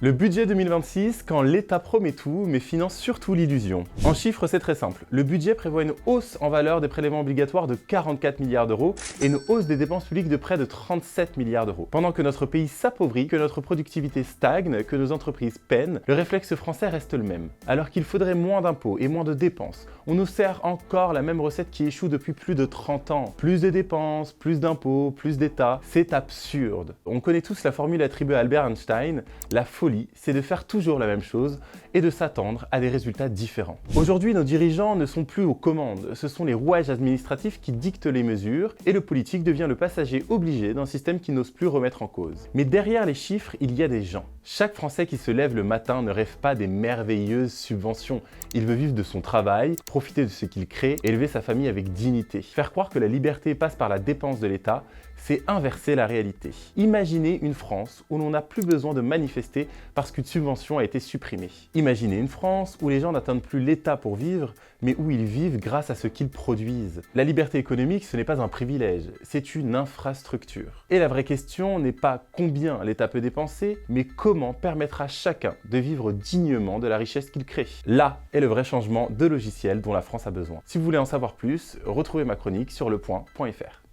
Le budget 2026, quand l'État promet tout, mais finance surtout l'illusion. En chiffres, c'est très simple. Le budget prévoit une hausse en valeur des prélèvements obligatoires de 44 milliards d'euros et une hausse des dépenses publiques de près de 37 milliards d'euros. Pendant que notre pays s'appauvrit, que notre productivité stagne, que nos entreprises peinent, le réflexe français reste le même. Alors qu'il faudrait moins d'impôts et moins de dépenses, on nous sert encore la même recette qui échoue depuis plus de 30 ans. Plus de dépenses, plus d'impôts, plus d'État, c'est absurde. On connaît tous la formule attribuée à Albert Einstein, la folie, c'est de faire toujours la même chose et de s'attendre à des résultats différents. Aujourd'hui, nos dirigeants ne sont plus aux commandes, ce sont les rouages administratifs qui dictent les mesures et le politique devient le passager obligé d'un système qui n'ose plus remettre en cause. Mais derrière les chiffres, il y a des gens. Chaque Français qui se lève le matin ne rêve pas des merveilleuses subventions. Il veut vivre de son travail, profiter de ce qu'il crée et élever sa famille avec dignité. Faire croire que la liberté passe par la dépense de l'État, c'est inverser la réalité. Imaginez une France où l'on n'a plus besoin de manifester parce qu'une subvention a été supprimée. Imaginez une France où les gens n'attendent plus l'État pour vivre, mais où ils vivent grâce à ce qu'ils produisent. La liberté économique, ce n'est pas un privilège, c'est une infrastructure. Et la vraie question n'est pas combien l'État peut dépenser, mais comment permettre à chacun de vivre dignement de la richesse qu'il crée. Là est le vrai changement de logiciel dont la France a besoin. Si vous voulez en savoir plus, retrouvez ma chronique sur lepoint.fr.